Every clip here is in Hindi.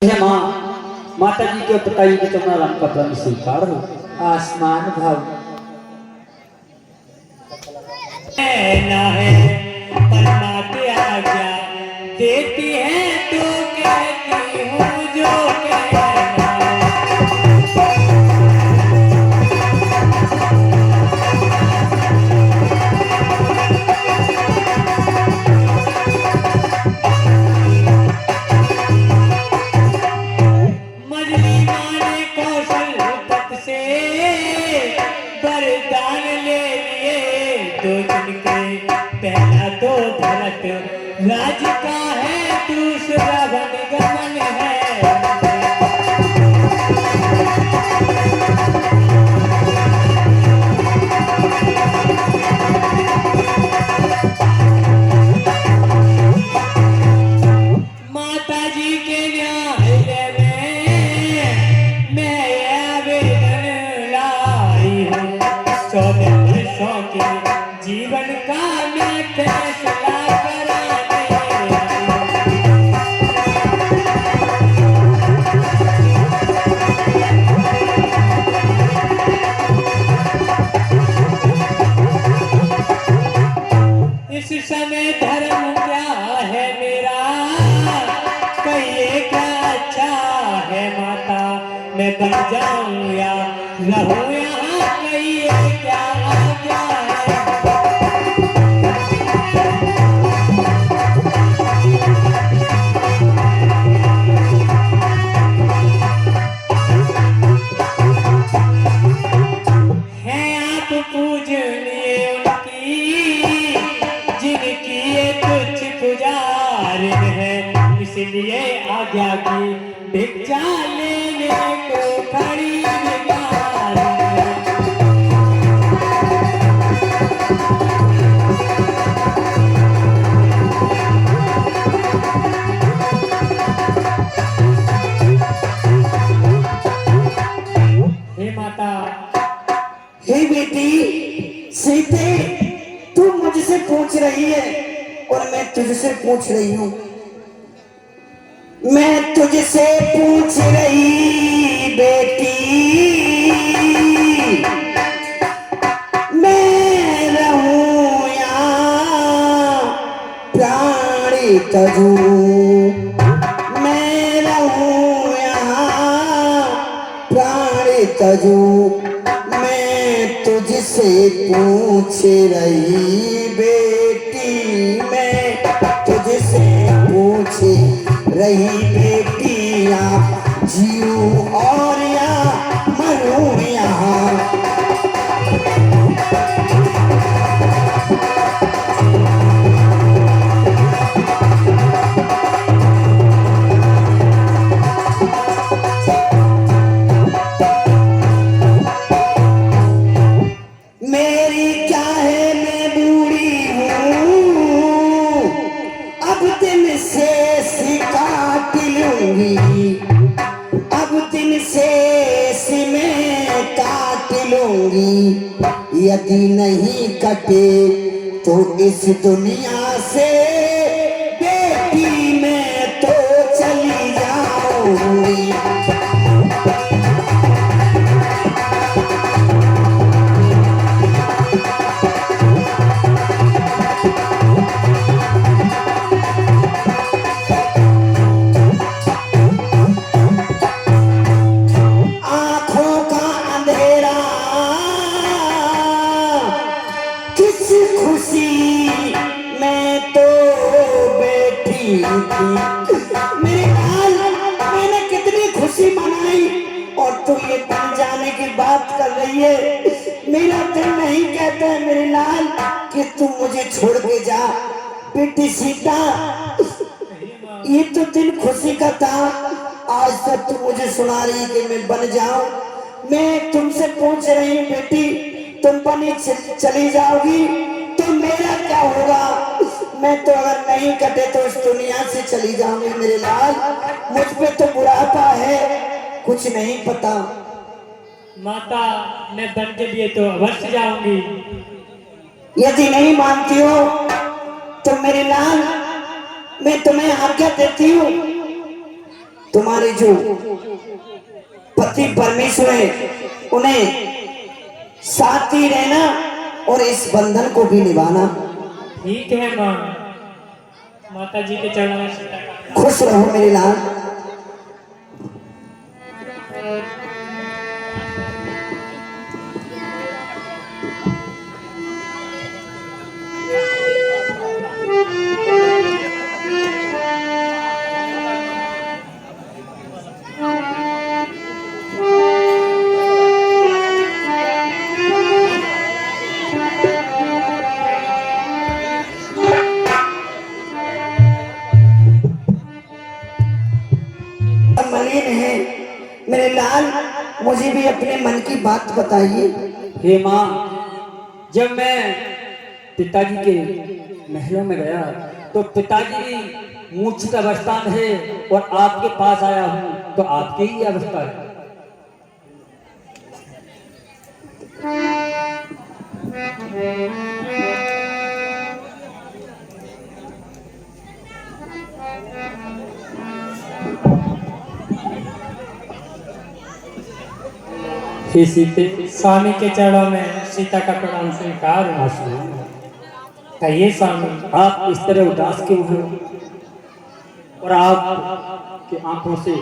हे माँ, माता जी को बताइए कि तुम्हारा राम का प्रण स्वीकार हो। आसमान भाव ना है परमात्मा आज्ञा देती है तो कहती हूँ जो कहना मजली माने कौशल पत से वरदान ले लिए दो जन के पहला तो भरत राज का है दूसरा वनगमन है माता जी के न्याय में मैं आवेदन लाई हूँ 14 वर्षों के जीवन का मैं फैसला कराने आई हूँ। इस समय धर्म क्या है मेरा कहिए क्या अच्छा है माता मैं बन जाऊं या रहूं यहाँ कहिए क्या आज्ञा है हैं आप पूजनीय उनकी जिनकी ये तुच्छ गुजारिश है इसलिए आज्ञा की भिक्षा लेने को खड़ी निगार है। हे माता हे बेटी सीते, तू मुझसे पूछ रही है और मैं तुझसे पूछ रही हूँ। मैं तुझसे पूछ रही बेटी, मैं रहूं या प्राणी तजू, मैं रहूं यहाँ प्राणी तजू, मैं तुझसे पूछ रही बेटी, मैं तुझसे पूछ रही बेटी, आप जीऊं और या मरूं यहाँ। मेरी क्या है मैं बूढ़ी हूँ, अब दिन से काट लूंगी, अब दिन से मैं काट लूंगी, यदि नहीं कटे तो इस दुनिया से बेटी मैं तो चली जाऊंगी। मेरे लाल, मैंने कितनी खुशी मनाई और तू ये बन जाने की बात कर रही है। मेरा दिल नहीं कहता है मेरे लाल कि तू मुझे छोड़ के जा। बेटी सीता, ये तो दिन खुशी का था, आज तक तू मुझे सुना रही कि मैं बन जाऊं। मैं तुमसे पूछ रही हूँ बेटी, तुम बनी चली जाओगी तो मेरा क्या होगा? मैं तो अगर नहीं कटे तो इस दुनिया से चली जाऊंगी मेरे लाल। मुझ पे तो बुढ़ापा है, कुछ नहीं पता। माता मैं बन के लिए तो अवश्य जाऊंगी। यदि नहीं मानती हो तो मेरे लाल मैं तुम्हें आज्ञा देती हूँ, तुम्हारे जो पति परमेश्वर है उन्हें साथ ही रहना और इस बंधन को भी निभाना। ठीक है माँ, माता जी के चरणों में सीता का खुश रहो मेरे लाल। मलिन है मेरे लाल, मुझे भी अपने मन की बात बताइए। हे माँ, जब मैं पिताजी के महलों में गया तो पिताजी मूर्छित अवस्था में है और आपके पास आया हूँ तो आपकी ही अवस्था है। हे सीते, स्वामी के चरणों में सीता का प्रणाम स्वीकार हो। कहिए स्वामी। आप इस तरह उदास क्यों हैं और आप की आंखों से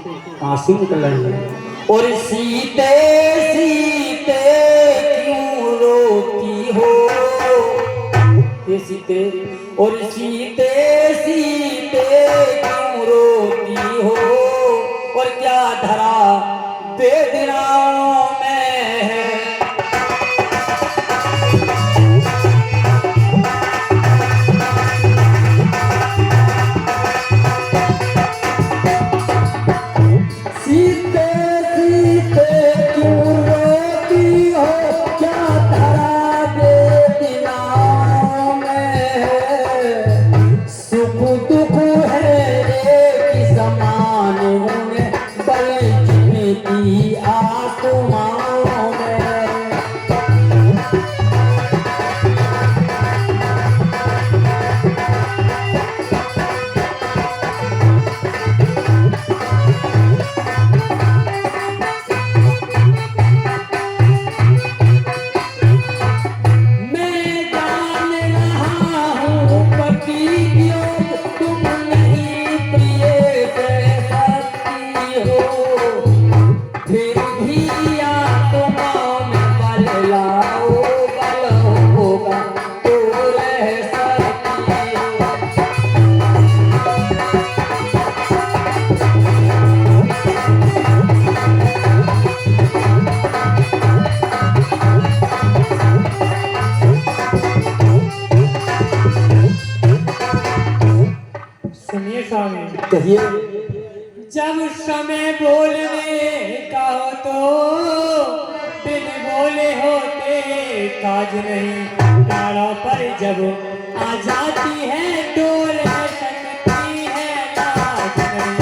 आंसू निकल रहे हैं? और सीते सीते क्यों रोती हो? हे सीते, और सीते सीते क्यों रोती हो? और क्या धरा वेदनाओं में है? सीते सीते क्यों रोती हो? क्या धरा वेदनाओं में है? सुख दुख है एक ही समान होंगे, बल्कि आसमां में। मैं जान रहा हूँ पति क्यों तुम नहीं प्रिय कह सकती हो, फिर भी आत्मा में बल लाओ, बल होगा तो रह सकती हो। सुनिए स्वामी। कहिए। जब समय बोलने का हो तो बिन बोले होते काज नहीं, तारों पर जब आ जाती है तो रह सकती है लाज नहीं।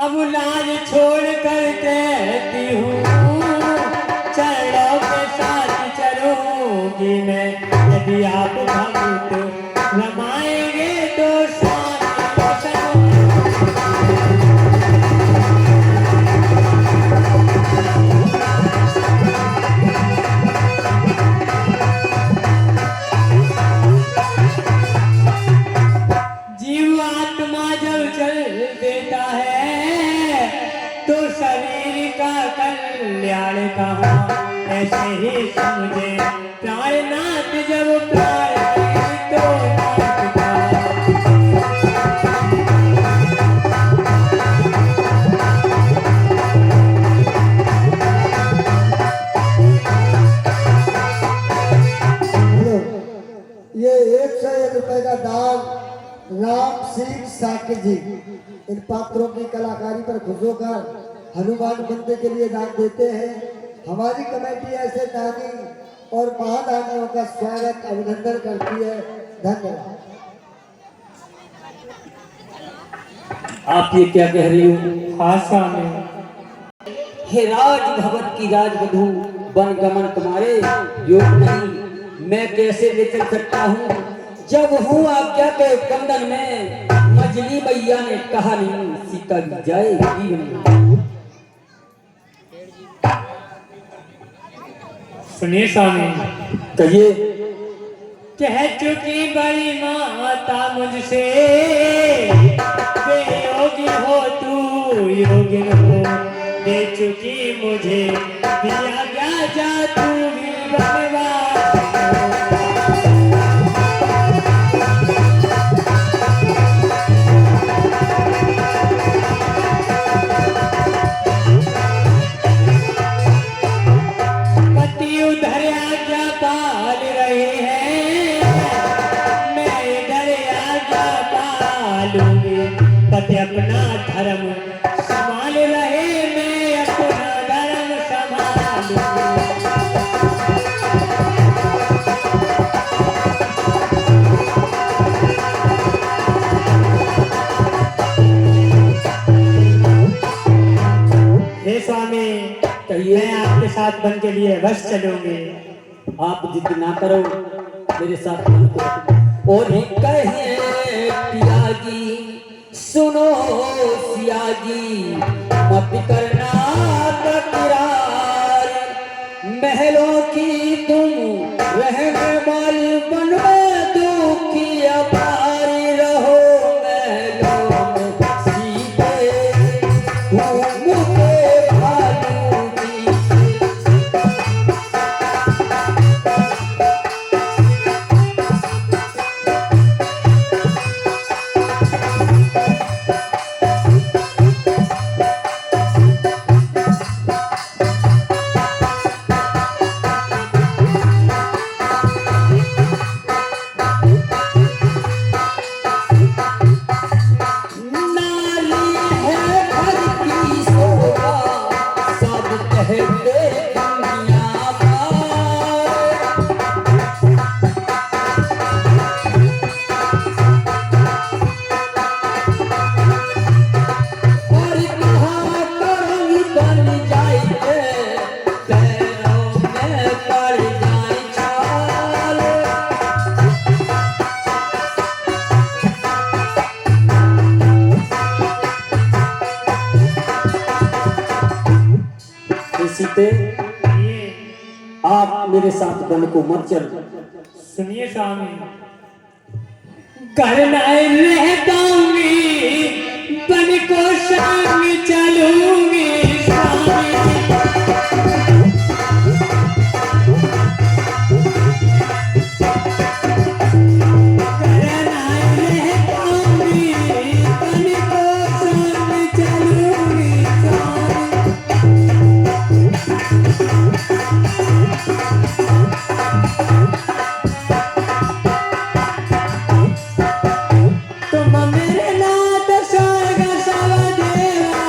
अब लाज छोड़ कर कहती हूँ, चरणों के साथ चलूंगी मैं, यदि आप भक्त रमाएंगे तो साथ चलूंगी। जीव आत्मा जब चल देता है तो शरीर का कल्याण कहाँ, ऐसे ही समझे प्राणनाथ जब प्राण तो नाथ कहाँ। ये 101 रुपए का दान राम सिंह साकिर जी इन पात्रों की कलाकारी पर खुश होकर हनुमान मंदिर के लिए दान देते हैं। हमारी कमेटी ऐसे दानी और महादानियों का स्वागत अभिनंदन करती है। धन्यवाद। आप ये क्या कह रही हो? हाँ स्वामी। हे राज भवन की राजवधू वन गमन तुम्हारे योग नहीं, मैं कैसे ले चल सकता हूँ जब हूँ आज्ञा के बंधन में। मजली मैया ने कहा नहीं सीता भी जाएगी नहीं। सुनिए स्वामी, कहिए। कह चुकी बड़ी माता मुझसे, बेयोगी हो तू योगिन हो, दे चुकी मुझे दिया क्या जा तू भी बनवास हो। पति उधर आज्ञा पाल रहे हैं, मैं इधर आज्ञा पालूंगी। पति अपना धर्म संभाल रहे, मैं अपना धर्म संभालूंगी। हे स्वामी, मैं आपके साथ बन के लिए बस चलूंगी। आप जिद ना करो, मेरे साथ बन करो। और ही कहे पियाजी सुनो सियाजी, मत करना तकरार, महलों की तुम रहने वाली बन में दुखी अपार रहो। महलों में सीते घूमते भालूगी। सीते, आप मेरे साथ बन को मत चल। सुनिए स्वामी, घर नहीं रह पाऊंगी, बन को संग चलूंगी स्वामी। तुम मेरे नाथ स्वर्ग सब देवा,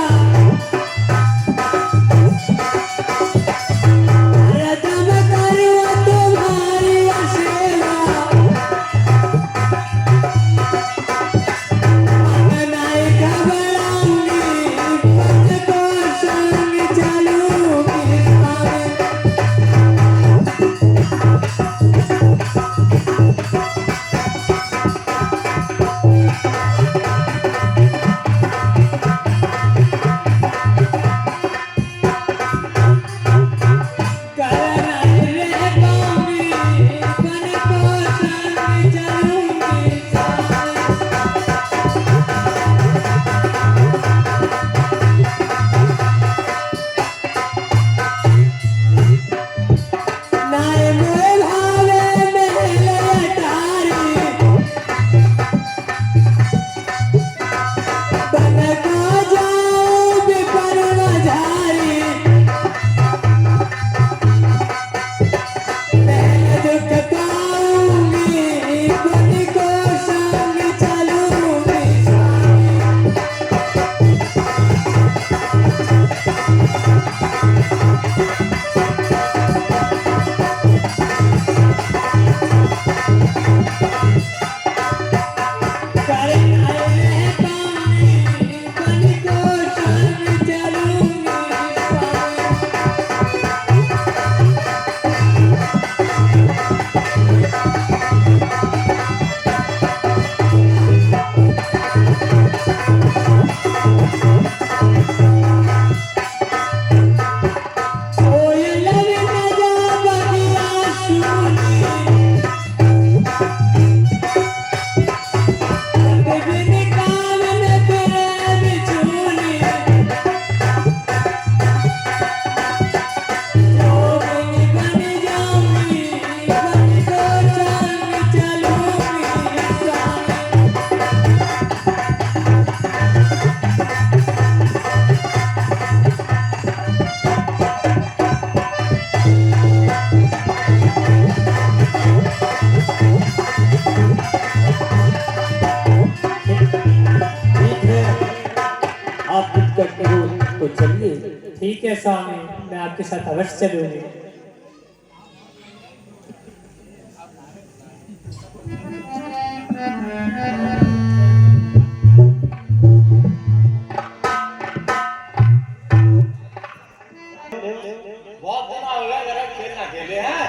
आपके साथ अवश्य चलूंगी।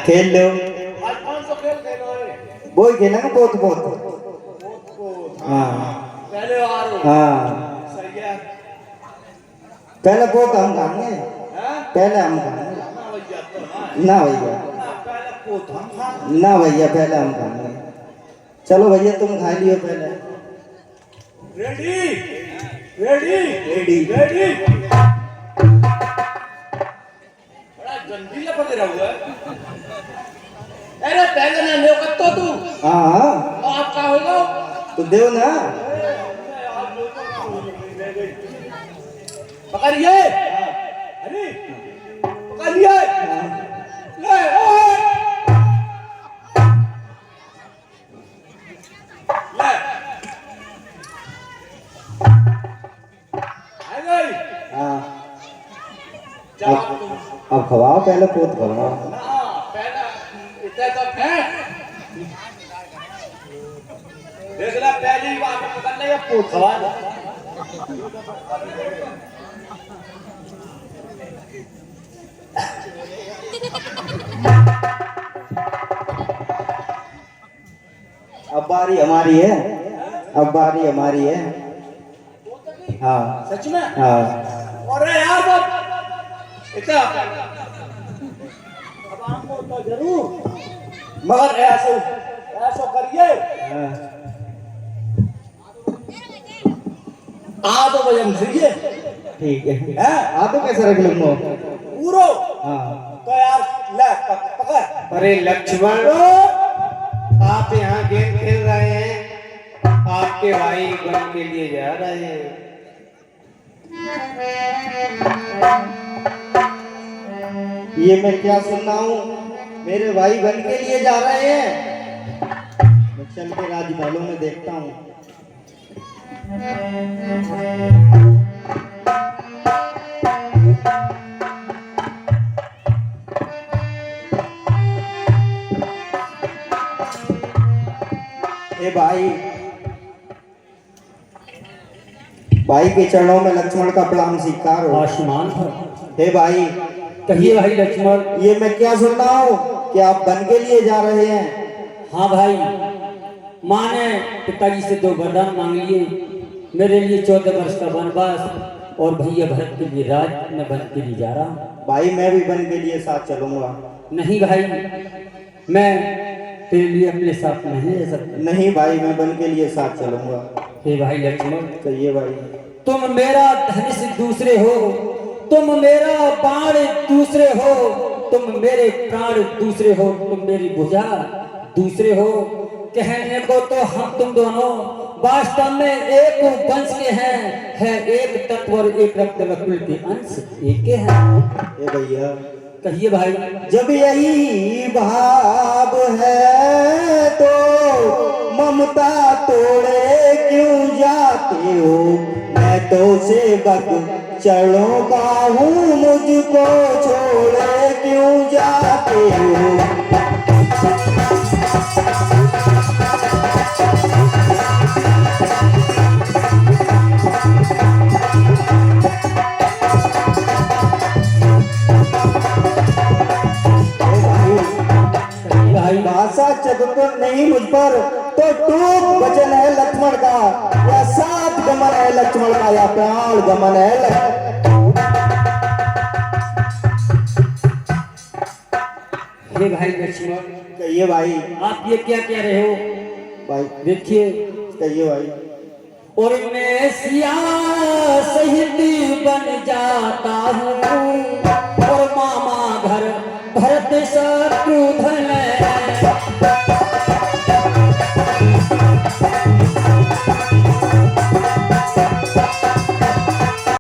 खेल लो, आज कौन सा खेल खेलोगे? वो ही खेलेंगे बहुत बहुत। हाँ पहले आ रहे हो। हाँ, सही है। पहले बहुत हम खाएंगे, हैं? पहले हम खाएंगे। ना भैया तो ना। ना भैया, ना पहले पोत हम खा। ना भैया, पहले हम खाएंगे। चलो भैया तुम खा लियो पहले। Ready ready ready. रेडी। बड़ा जल्दी लपक रहा हुआ है। अरे पहले ना ले कत्तो तू। हाँ हाँ, और आप क्या होगा? तो देव ना। पकड़िए। अरे पकड़िए। ले ओए। ले आ गई। हाँ, चलो अब खवाओ, पहले पोत खवाओ। ना पहला इतना तो फेंक। देख ला पहली बार पकड़ने का पोत खवा दो। अब बारी हमारी है, अब बारी हमारी है। हाँ सच में? हाँ, अरे यार बाप इतना अब आपको तो जरूर मगर ऐसा ऐसा करिए। हाँ। आ तो भजन करिए। ठीक है, हैं? आदो कैसे रख लूंगा। पूरो हाँ, तो यार ले पकड़। अरे लक्ष्मण, आप यहाँ गेम खेल रहे हैं, आपके भाई वन के लिए जा रहे हैं। ये मैं क्या सुन रहा हूँ, मेरे भाई वन के लिए जा रहे हैं। मैं चल के राजमहलों में देखता हूँ। ए भाई, भाई के चरणों में लक्ष्मण का प्रणाम स्वीकार हो। आसमान पर हे भाई, कहिए भाई लक्ष्मण। ये मैं क्या सुन रहा हूँ कि आप वन के लिए जा रहे हैं। हाँ भाई, माँ ने पिताजी से 2 वरदान मांग लिए। मेरे लिए 14 वर्ष का वनवास और भैया भरत के लिए राज। मैं वन के लिए जा रहा हूँ। भाई मैं भी वन के लिए साथ चलूंगा। नहीं भाई, मैं तेरे लिए अपने साथ नहीं रह सकता। नहीं भाई, मैं वन के लिए साथ चलूंगा। हे भाई लक्ष्मण, कहिए भाई। तुम मेरा धनुष दूसरे हो, तुम मेरा बाण दूसरे हो, तुम मेरे प्राण दूसरे हो, तुम मेरी भुजा दूसरे हो। कहने को तो हम तुम दोनों वास्तव में एक वंश के हैं, है एक तत्व और एक रक्त रकुल के अंश एक के हैं। ए भैया, कहिए भाई। जब यही भाव है तो ममता तोड़े क्यों जाते हो। मैं तो सेवक चरणों का हूँ, मुझको छोड़े क्यों जाते हो। भाई भाषा चतुर नहीं मुझ पर तो टूक वचन है लक्ष्मण का, या सात गमन है लक्ष्मण का, या प्राण गमन है हे भाई लक्ष्मण, कहिए भाई। आप ये क्या कह रहे हो भाई देखिए। कहिए भाई। और मैं सिया सहित बन जाता हूँ और मामा घर भरत शत्रुघ्न